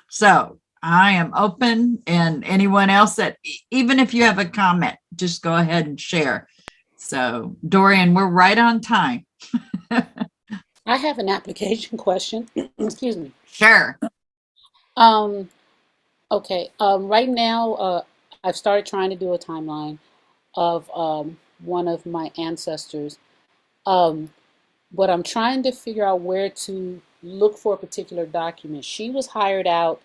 So I am open, and anyone else that, even if you have a comment, just go ahead and share. So Dorian, we're right on time. I have an application question. Excuse me. Sure. Um, okay. Right now, I've started trying to do a timeline of one of my ancestors. Um, but I'm trying to figure out where to look for a particular document. She was hired out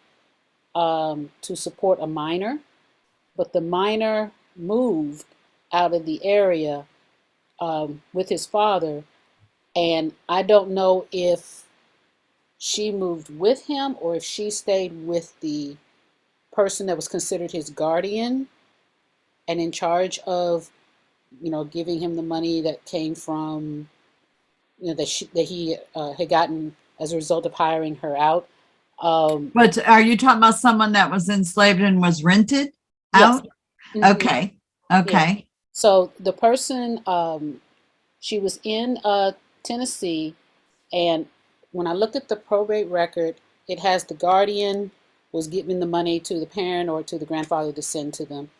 to support a minor, but the minor moved out of the area with his father, and I don't know if she moved with him or if she stayed with the person that was considered his guardian and in charge of, giving him the money that came from, that he had gotten as a result of hiring her out. Um, But are you talking about someone that was enslaved and was rented yes. out? Hmm. Okay. Yeah. Okay. So the person, she was in Tennessee, and when I looked at the probate record, it has the guardian was giving the money to the parent or to the grandfather to send to them.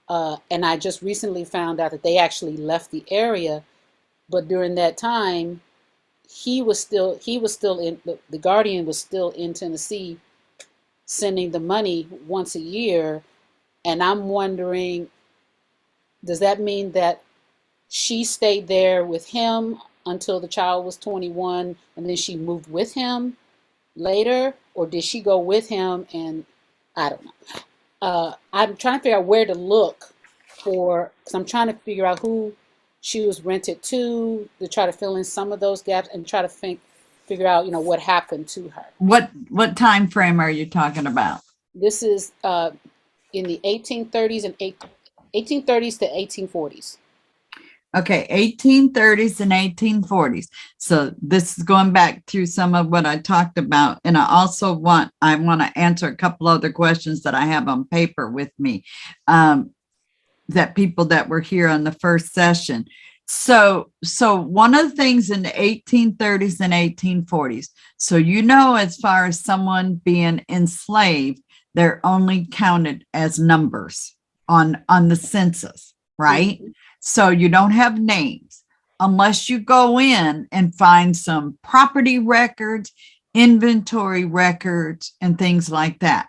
And I just recently found out that they actually left the area, but during that time, he was still in the guardian was still in Tennessee sending the money once a year, and I'm wondering, does that mean that she stayed there with him until the child was 21 and then she moved with him later, or did she go with him? And I don't know. I'm trying to figure out where to look for, because I'm trying to figure out who she was rented to try to fill in some of those gaps and try to figure out, what happened to her. What time frame are you talking about? This is in the 1830s and 1830s to 1840s. Okay, 1830s and 1840s. So this is going back through some of what I talked about. And I want to answer a couple other questions that I have on paper with me, that people that were here on the first session. So one of the things in the 1830s and 1840s, so as far as someone being enslaved, they're only counted as numbers on the census, right? Mm-hmm. So you don't have names unless you go in and find some property records, inventory records, and things like that.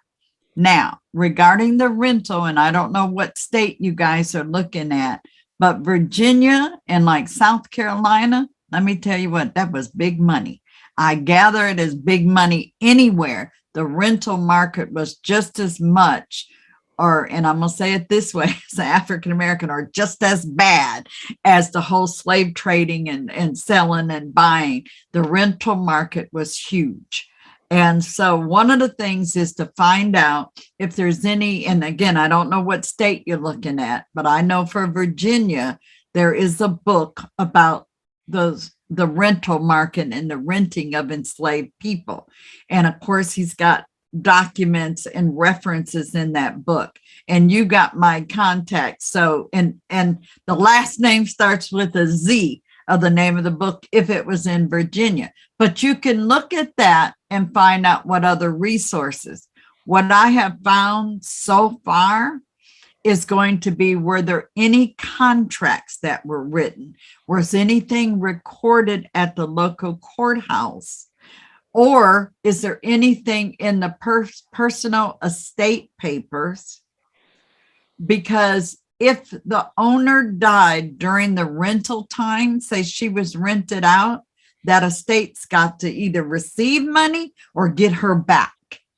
Now, regarding the rental, and I don't know what state you guys are looking at, but Virginia and like South Carolina, let me tell you what, that was big money. I gather it is big money anywhere. The rental market was just as much, and I'm going to say it this way, as an African American, or just as bad as the whole slave trading and selling and buying. The rental market was huge. And so one of the things is to find out if there's any, and again, I don't know what state you're looking at, but I know for Virginia, there is a book about the rental market and the renting of enslaved people. And of course, he's got documents and references in that book. And you got my contact. So, and the last name starts with a Z of the name of the book if it was in Virginia. But you can look at that and find out what other resources. What I have found so far is going to be, were there any contracts that were written? Was anything recorded at the local courthouse? Or is there anything in the personal estate papers? Because if the owner died during the rental time, say she was rented out, that estate's got to either receive money or get her back.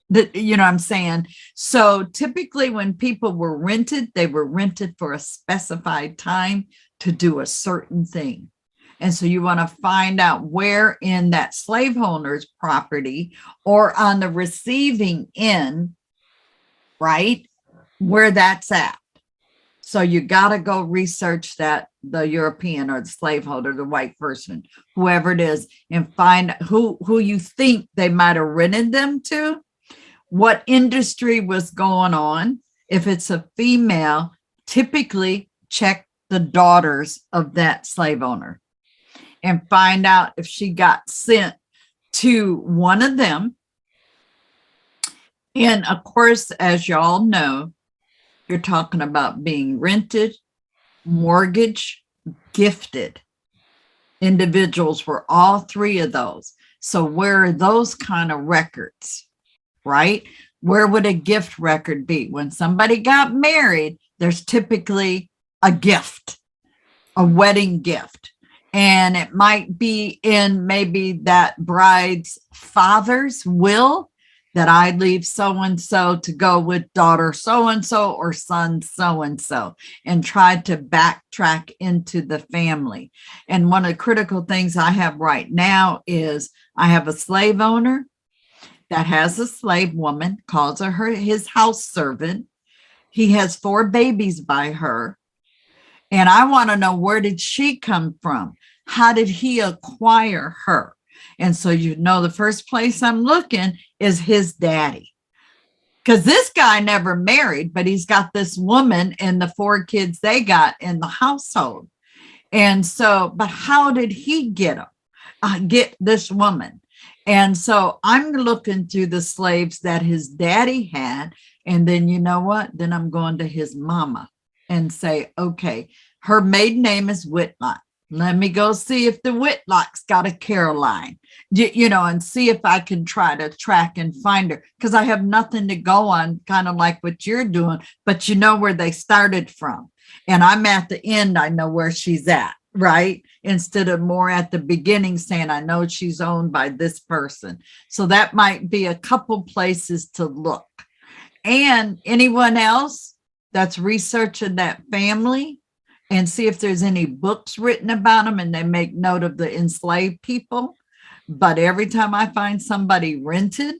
You know what I'm saying? So typically when people were rented, they were rented for a specified time to do a certain thing. And so you want to find out where in that slaveholder's property or on the receiving end, right, where that's at. So you got to go research that, the European or the slaveholder, the white person, whoever it is, and find who you think they might have rented them to, what industry was going on. If it's a female, typically check the daughters of that slave owner and find out if she got sent to one of them And of course, as y'all know, you're talking about being rented, mortgage, gifted. Individuals were all three of those. So where are those kind of records, right? Where would a gift record be? When somebody got married, there's typically a gift, a wedding gift. And it might be in maybe that bride's father's will that I leave so and so to go with daughter so and so or son so and try to backtrack into the family. And one of the critical things I have right now is I have a slave owner that has a slave woman, calls her his house servant. He has 4 babies by her. And I want to know, where did she come from? How did he acquire her? And so, the first place I'm looking is his daddy. Because this guy never married, but he's got this woman and the 4 kids they got in the household. And so, but how did he get them? Get this woman? And so I'm looking through the slaves that his daddy had. And then you know what? Then I'm going to his mama and say, okay, her maiden name is Whitlock. Let me go see if the Whitlock's got a Caroline, and see if I can try to track and find her, because I have nothing to go on, kind of like what you're doing, but you know where they started from. And I'm at the end, I know where she's at, right? Instead of more at the beginning saying, I know she's owned by this person. So that might be a couple places to look. And anyone else that's researching that family, and see if there's any books written about them and they make note of the enslaved people. But every time I find somebody rented,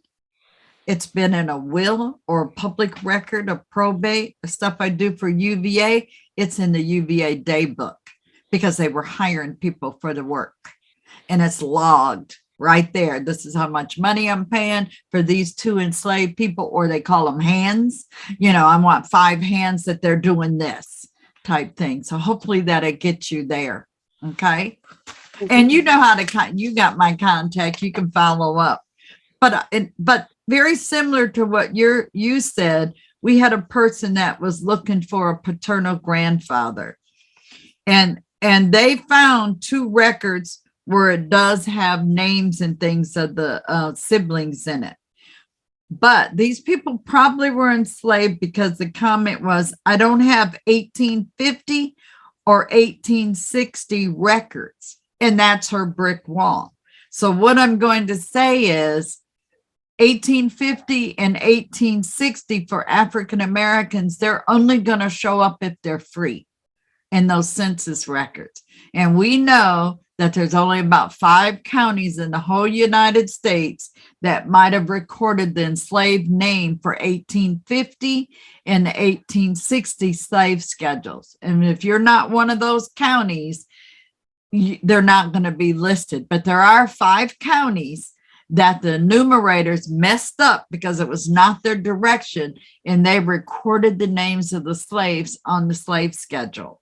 it's been in a will or a public record, a probate, the stuff I do for UVA, it's in the UVA day book because they were hiring people for the work. And it's logged right there. This is how much money I'm paying for these 2 enslaved people, or they call them hands. I want 5 hands that they're doing this type thing. So hopefully that'll get you there. Okay. And you know how to, you got my contact, you can follow up. But very similar to what you said, we had a person that was looking for a paternal grandfather, and they found 2 records where it does have names and things of the siblings in it. But these people probably were enslaved, because the comment was, I don't have 1850 or 1860 records. And that's her brick wall. So what I'm going to say is 1850 and 1860 for African Americans, they're only going to show up if they're free in those census records. And we know that there's only about 5 counties in the whole United States that might have recorded the enslaved name for 1850 and the 1860 slave schedules. And if you're not one of those counties, they're not going to be listed. But there are 5 counties that the enumerators messed up because it was not their direction, and they recorded the names of the slaves on the slave schedule.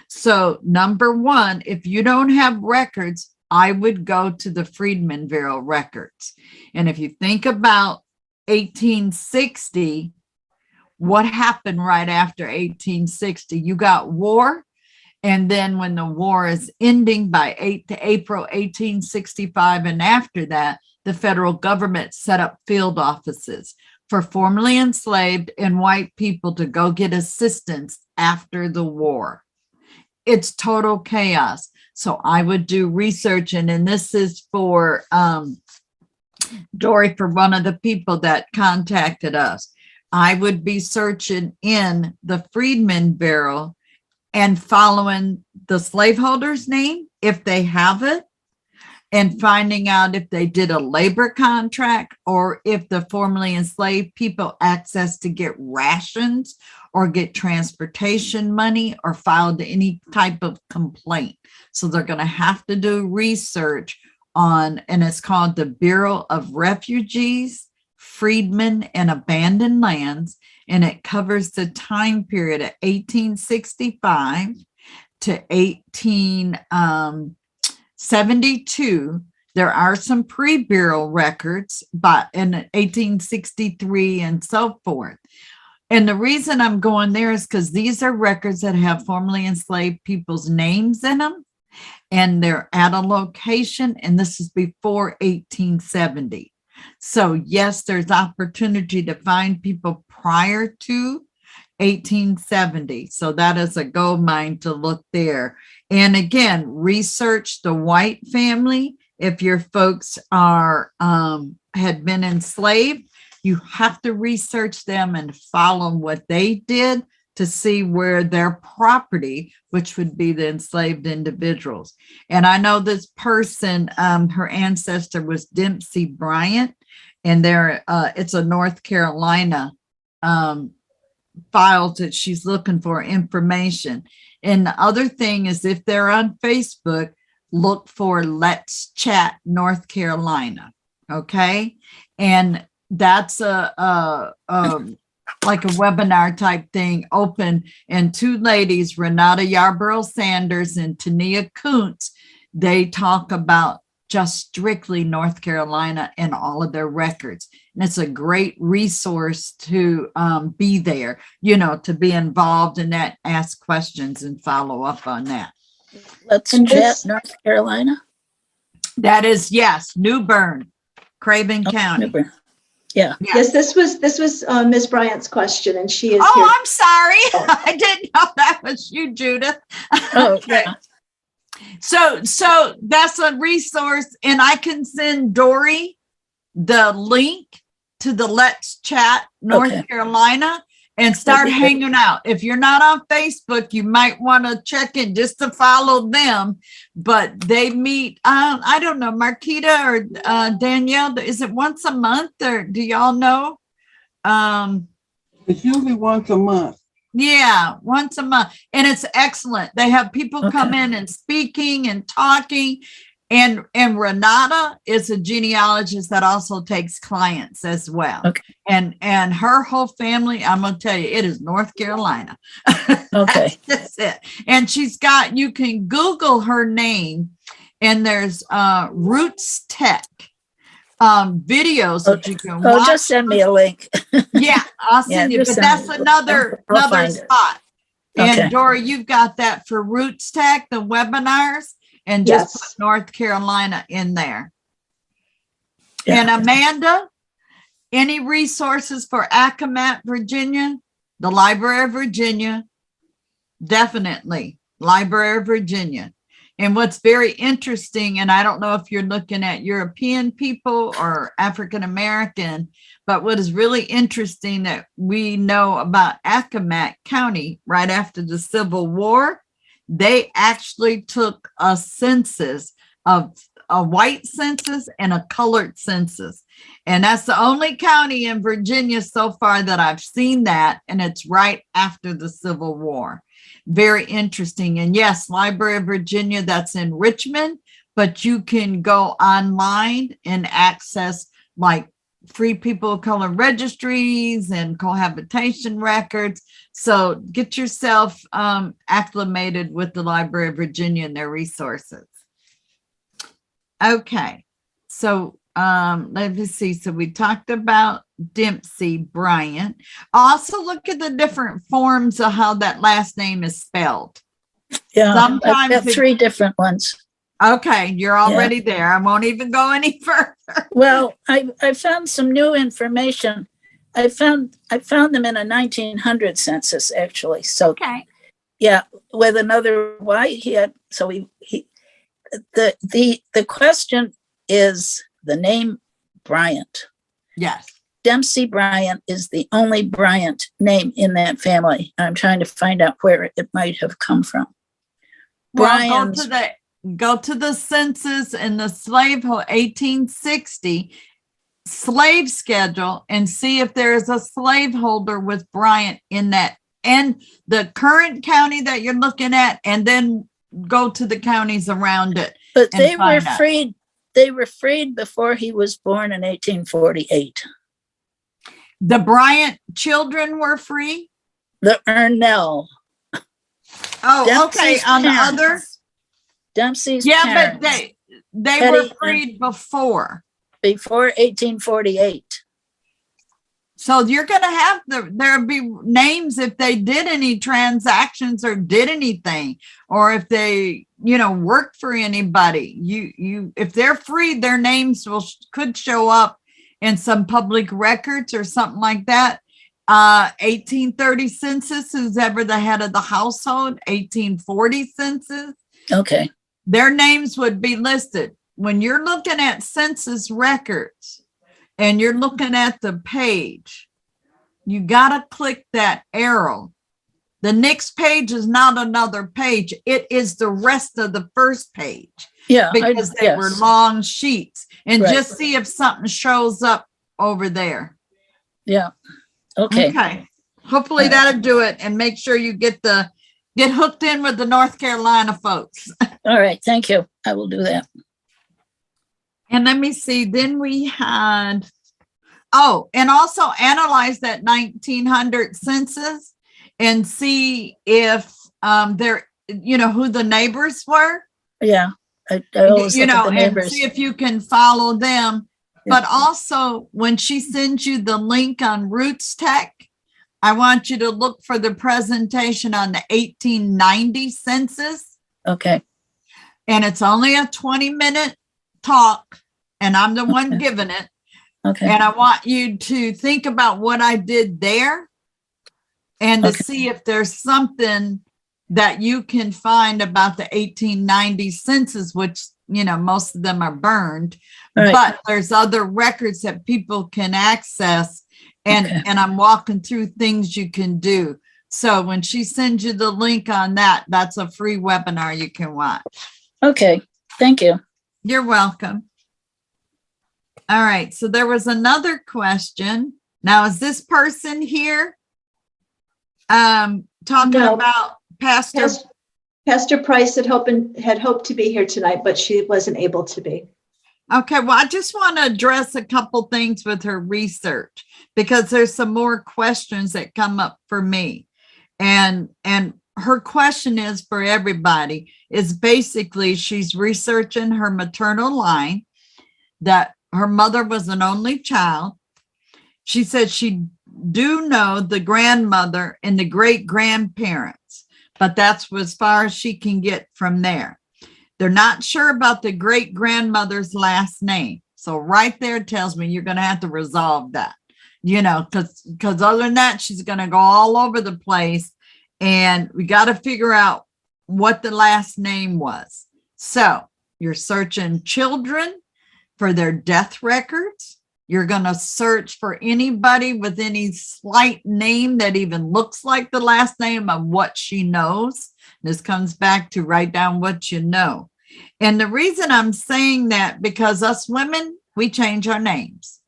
So number 1, if you don't have records, I would go to the Freedmen Bureau records. And if you think about 1860, what happened right after 1860? You got war. And then when the war is ending by April 1865, and after that, the federal government set up field offices for formerly enslaved and white people to go get assistance after the war. It's total chaos. So I would do research, and this is for Dory, for one of the people that contacted us. I would be searching in the Freedmen Bureau and following the slaveholder's name, if they have it, and finding out if they did a labor contract, or if the formerly enslaved people access to get rations or get transportation money or filed any type of complaint. So they're going to have to do research on, and it's called the Bureau of Refugees, Freedmen, and Abandoned Lands. And it covers the time period of 1865 to 1872 There are some pre-burial records in 1863 and so forth. And the reason I'm going there is because these are records that have formerly enslaved people's names in them, and they're at a location, and this is before 1870. So yes, there's opportunity to find people prior to 1870. So that is a gold mine to look there. And again, research the white family. If your folks are had been enslaved, you have to research them and follow what they did to see where their property, which would be the enslaved individuals. And I know this person, her ancestor was Dempsey Bryant, and there it's a North Carolina files that she's looking for information. And the other thing is, if they're on Facebook, look for Let's Chat North Carolina. Okay. And that's like a webinar type thing open. And two ladies, Renata Yarborough Sanders and Tania Kuntz, they talk about just strictly North Carolina and all of their records. And it's a great resource to be there, you know, to be involved in that, ask questions and follow up on that. Let's Chat North Carolina. That is, yes, New Bern, Craven County. New Bern. Yeah. Yes, this was Ms. Bryant's question, and she is here. Oh, I'm sorry. I didn't know that was you, Judith. Oh, Okay. yeah. So that's a resource, and I can send Dory the link to the Let's Chat North Okay. Carolina and start hanging out. If you're not on Facebook, you might want to check in just to follow them. But they meet, I don't know, Marquita or Danielle, is it once a month, or do y'all know? It's usually once a month. Yeah, once a month. And it's excellent. They have people come in and speaking and talking. And Renata is a genealogist that also takes clients as well. Okay. And her whole family, I'm going to tell you, it is North Carolina. Okay. That's it. And she's got, you can Google her name, and there's Roots Tech videos that you can watch. Just send me a link. Yeah, I'll send you, but that's another spot. And Okay. Dora, you've got that for Roots Tech, the webinars, and just put North Carolina in there. Yeah. And Amanda, any resources for Accomack, Virginia? The Library of Virginia, definitely Library of Virginia. And what's very interesting, and I don't know if you're looking at European people or African American, but what is really interesting that we know about Accomack County right after the Civil War, they actually took a census, of a white census and a colored census. And that's the only county in Virginia so far that I've seen that, and it's right after the Civil War. Very interesting. And yes, Library of Virginia, that's in Richmond, but you can go online and access like free people of color registries and cohabitation records. So get yourself acclimated with the Library of Virginia and their resources. Okay, so let me see. So we talked about Dempsey Bryant. Also look at the different forms of how that last name is spelled. Yeah, Sometimes I've got three different ones. Okay, you're already there. I won't even go any further. Well, I found some new information. I found them in a 1900 census, actually. So Okay. yeah, with another Y, the question is the name Bryant. Yes. Dempsey Bryant is the only Bryant name in that family. I'm trying to find out where it might have come from. Well, go to the census in the 1860 slave schedule and see if there is a slaveholder with Bryant in that, and the current county that you're looking at, and then go to the counties around it. But they were freed. They were freed before he was born in 1848. The Bryant children were free? The Ernell. Oh, Dempsey's okay. On the parents. other? Dempsey's Yeah, parents. but they Petty, were freed before. before 1848. So you're going to have there'll be names if they did any transactions or did anything, or if they, worked for anybody. If they're freed, their names could show up in some public records or something like that. 1830 census, who's ever the head of the household, 1840 census, Okay. their names would be listed. When you're looking at census records and you're looking at the page, you got to click that arrow. The next page is not another page. It is the rest of the first page. Yeah. Because they were long sheets. And Right. just see if something shows up over there. Yeah. Okay. Okay. Hopefully that'll do it, and make sure you get hooked in with the North Carolina folks. All right. Thank you. I will do that. And let me see. Then we had, and also analyze that 1900 census and see if they're, who the neighbors were. Yeah. I always look at the And neighbors. see if you can follow them. Yeah. But also, when she sends you the link on Roots Tech, I want you to look for the presentation on the 1890 census. Okay. And it's only a 20-minute talk, and I'm the one giving it. Okay. And I want you to think about what I did there and to Okay. see if there's something that you can find about the 1890 census, which, most of them are burned, Right. but there's other records that people can access. And, Okay. and I'm walking through things you can do. So when she sends you the link on that, that's a free webinar you can watch. Okay. Thank you. You're welcome. All right. So there was another question. Now, is this person here talking No. about Pastor? Pastor Price had hoped to be here tonight, but she wasn't able to be. Okay. Well, I just want to address a couple things with her research, because there's some more questions that come up for me. And her question is for everybody, is basically she's researching her maternal line, that her mother was an only child. She said she do know the grandmother and the great grandparents, but that's as far as she can get from there. They're not sure about the great grandmother's last name. So right there tells me you're going to have to resolve that, because other than that, she's going to go all over the place, and we got to figure out what the last name was. So you're searching children for their death records. You're going to search for anybody with any slight name that even looks like the last name of what she knows. This comes back to write down what you know. And the reason I'm saying that, because us women, we change our names.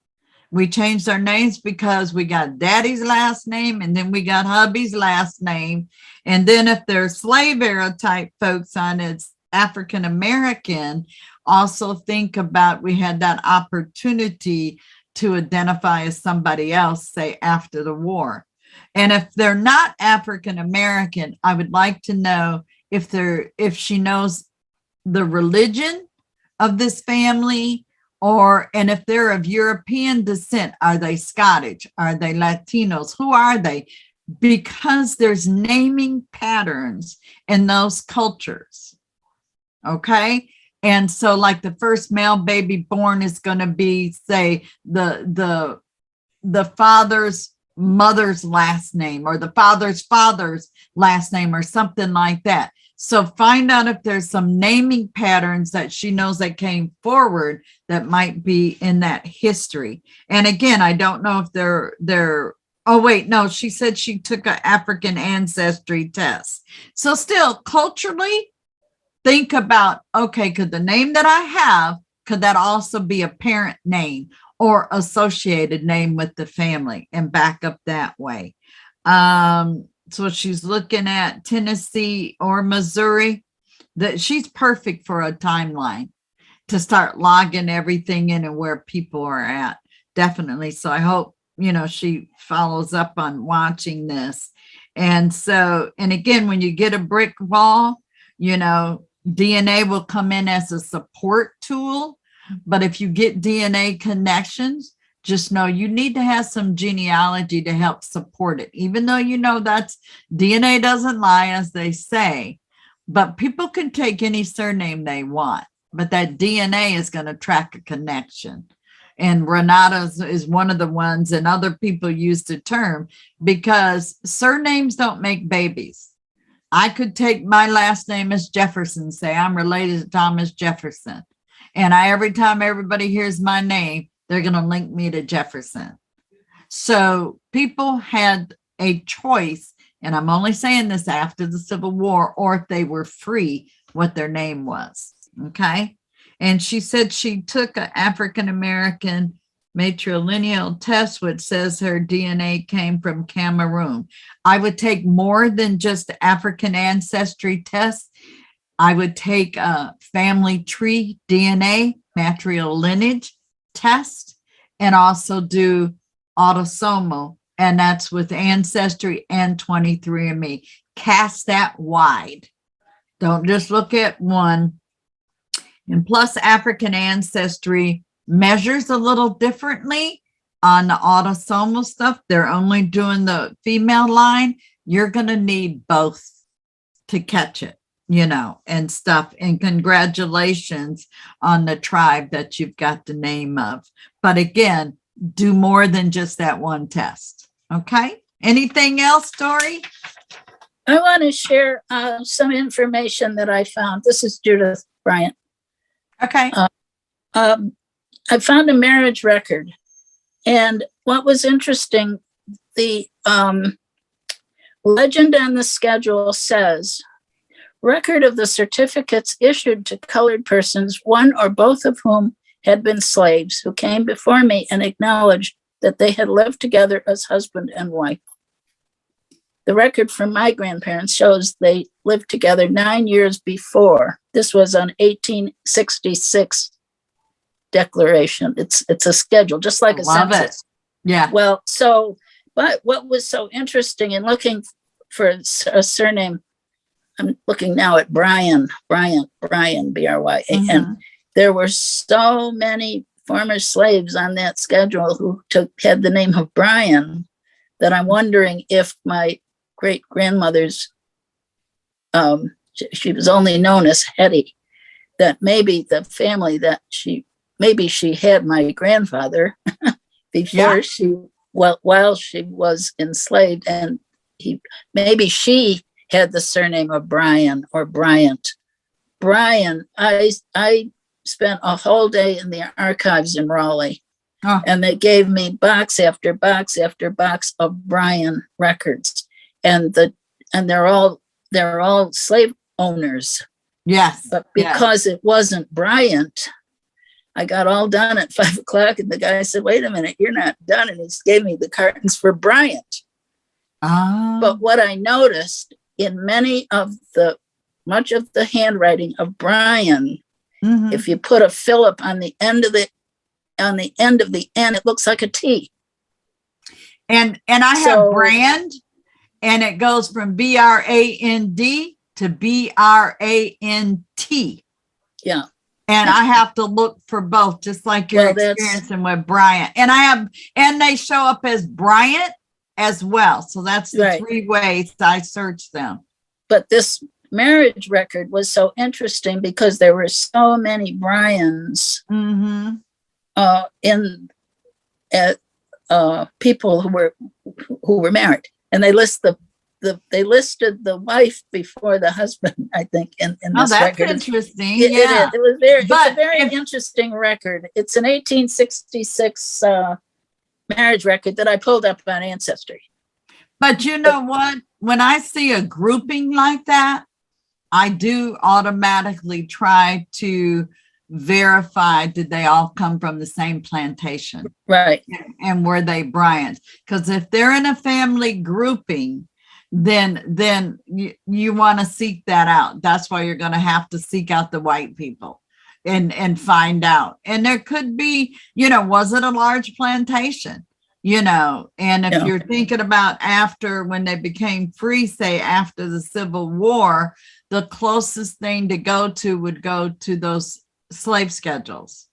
We changed our names because we got daddy's last name, and then we got hubby's last name. And then if there's slave era type folks on it's African American, also think about, we had that opportunity to identify as somebody else, say after the war. And if they're not African American, I would like to know if she knows the religion of this family, and if they're of European descent. Are they Scottish? Are they Latinos? Who are they? Because there's naming patterns in those cultures. Okay. And so like the first male baby born is going to be, say, the father's mother's last name, or the father's last name, or something like that. So find out if there's some naming patterns that she knows that came forward that might be in that history. And again, I don't know if they're oh wait, no, she said she took an African ancestry test. So still culturally, think about, okay, could the name that I have, could that also be a parent name or associated name with the family, and back up that way. So she's looking at Tennessee or Missouri, that she's perfect for a timeline to start logging everything in and where people are at. Definitely. So I hope, she follows up on watching this. And so, and again, when you get a brick wall, DNA will come in as a support tool. But if you get DNA connections, just know you need to have some genealogy to help support it, even though you know that's DNA doesn't lie, as they say. But people can take any surname they want, but that DNA is going to track a connection. And Renata is one of the ones, and other people use the term because surnames don't make babies. I could take my last name as Jefferson, say I'm related to Thomas Jefferson. And every time everybody hears my name, they're going to link me to Jefferson. So people had a choice, and I'm only saying this after the Civil War, or if they were free, what their name was. Okay. And she said she took an African American matrilineal test, which says her DNA came from Cameroon. I would take more than just African ancestry tests. I would take a family tree DNA, matrilineage test, and also do autosomal, and that's with Ancestry and 23andMe. Cast that wide. Don't just look at one. And plus, African ancestry measures a little differently on the autosomal stuff. They're only doing the female line. You're going to need both to catch it, and stuff. And congratulations on the tribe that you've got the name of. But again, do more than just that one test. Okay. Anything else, Dory? I want to share some information that I found. This is Judith Bryant. Okay. I found a marriage record. And what was interesting, the legend on the schedule says, record of the certificates issued to colored persons, one or both of whom had been slaves, who came before me and acknowledged that they had lived together as husband and wife. The record from my grandparents shows they lived together 9 years before. This was an 1866 declaration. It's a schedule, just like a census. Yeah. Well, but what was so interesting in looking for a surname, I'm looking now at Brian, Bryant, B-R-Y-A-N. Mm-hmm. There were so many former slaves on that schedule who had the name of Brian that I'm wondering if my great grandmother's, she was only known as Hetty, that maybe the family that she had my grandfather before while she was enslaved, and maybe she had the surname of Brian or Bryant. Brian, I spent a whole day in the archives in Raleigh, and they gave me box after box after box of Brian records, and they're all slave owners. Yes. But because it wasn't Bryant, I got all done at 5 o'clock, and the guy said, "Wait a minute, you're not done," and he gave me the cartons for Bryant. But what I noticed in much of the handwriting of Brian, mm-hmm. if you put a Philip on the end of the N, it looks like a T. And I have brand, and it goes from BRAND to BRANT. Yeah. And I have to look for both, just like you're experiencing with Bryant. And they show up as Bryant as well. So that's the 3 ways I search them. But this marriage record was so interesting because there were so many Bryans mm-hmm. in people who were married, and they listed the wife before the husband, I think, in this that's record. Interesting. It was it's a very interesting record. It's an 1866 marriage record that I pulled up on Ancestry. But you know what? When I see a grouping like that, I do automatically try to verify, did they all come from the same plantation? Right. And were they Bryants? Because if they're in a family grouping, then you want to seek that out. That's why you're going to have to seek out the white people and find out. And there could be, was it a large plantation? And if you're thinking about after when they became free, say after the Civil War, the closest thing to go to would go to those slave schedules.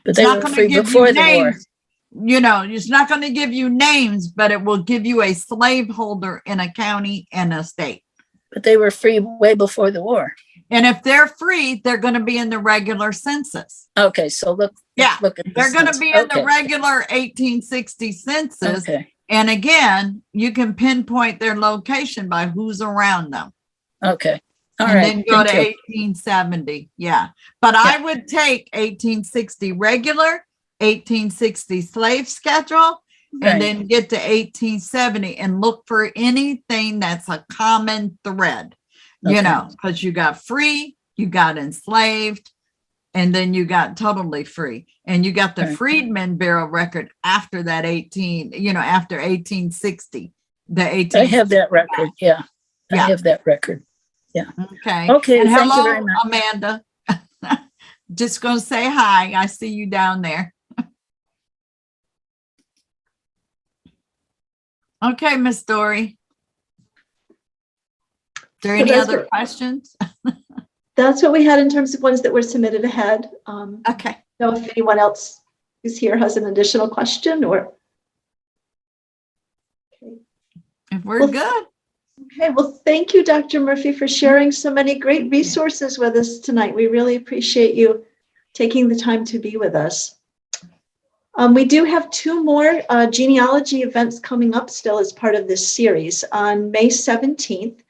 But It's they not were going to free give before you the war. names. You know, it's not going to give you names, but it will give you a slaveholder in a county and a state. But they were free way before the war. And if they're free, they're going to be in the regular census. Okay, so look. Yeah, look at the they're going to census. be in the Okay, regular 1860 census. Okay, And again, you can pinpoint their location by who's around them. okay. All And right. then go to thank you. 1870. Yeah. But I would take 1860 regular, 1860 slave schedule, and Right. then get to 1870 and look for anything that's a common thread, you Okay. know, because you got free, you got enslaved, and then you got totally free. And you got the Right. Freedmen Bureau record after that after 1860. The I 18. have that record. Yeah. Yeah. I have that record. Okay. Okay, And thank you hello, very much. Amanda. Just gonna say hi. I see you down there. Okay, Miss Dory. Is there So any that's other what- questions? That's what we had in terms of ones that were submitted ahead. Okay. Know if anyone else who's here has an additional question or. Okay. If we're Well, good. Okay, well, thank you, Dr. Murphy, for sharing so many great resources with us tonight. We really appreciate you taking the time to be with us. We do have two more genealogy events coming up still as part of this series. On May 17th,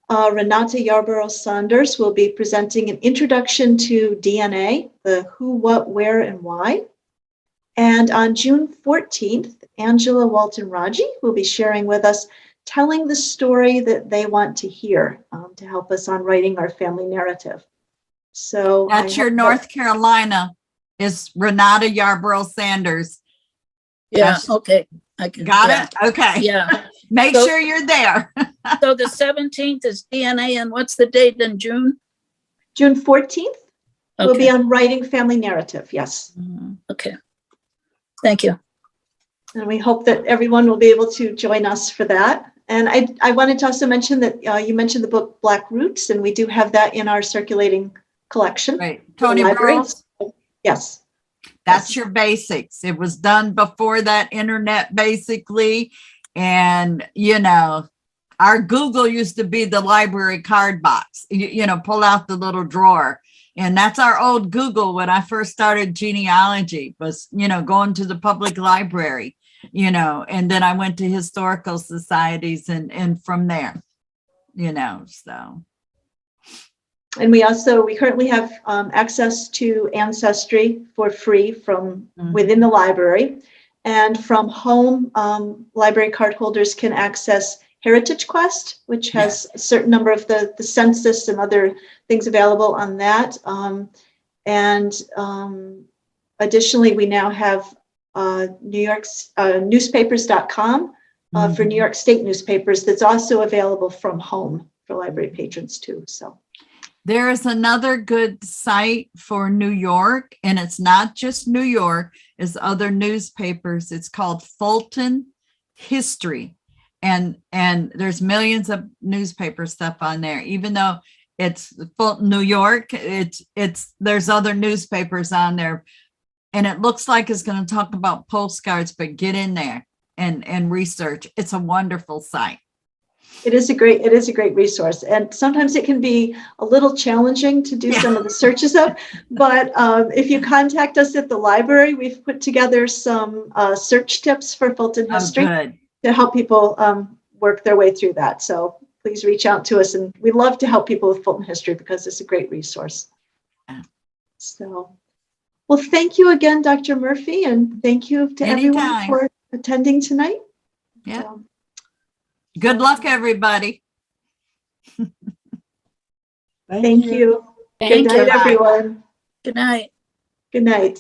Renata Yarborough-Saunders will be presenting an introduction to DNA, the who, what, where, and why. And on June 14th, Angela Walton-Raji will be sharing with us telling the story that they want to hear to help us on writing our family narrative. So That's your North Carolina is Renata Yarborough-Sanders. Yeah, That's- okay. I can, Got yeah. it? Okay. Yeah. Make So- sure you're there. So the 17th is DNA, and what's the date in June? June 14th will be Okay, on writing family narrative, yes. okay. Thank you. And we hope that everyone will be able to join us for that. And I wanted to also mention that you mentioned the book Black Roots, and we do have that in our circulating collection. Right. Tony library. Burrows. Yes. That's your basics. It was done before that internet, basically. And, you know, our Google used to be the library card box, you know, pull out the little drawer. And that's our old Google when I first started genealogy was, you know, going to the public library, you know, and then I went to historical societies and from there, you know, so. And we currently have access to Ancestry for free from within the library. And from home, library card holders can access Heritage Quest, which has a certain number of the census and other things available on that. Additionally, we now have New York's newspapers.com for New York State newspapers that's also available from home for library patrons too. So. There is another good site for New York, and it's not just New York, it's other newspapers. It's called Fulton History. And there's millions of newspaper stuff on there, even though it's Fulton, New York, there's other newspapers on there. And it looks like it's going to talk about postcards, but get in there and research. It's a wonderful site. It is a great resource, and sometimes it can be a little challenging to do some of the searches of. But if you contact us at the library, we've put together some search tips for Fulton history to help people work their way through that. So please reach out to us, and we love to help people with Fulton history because it's a great resource. So, well, thank you again, Dr. Murphy, and thank you to everyone for attending tonight. Yeah. Good luck, everybody. Thank you. Thank Good night, you. everyone. Good night. Good night.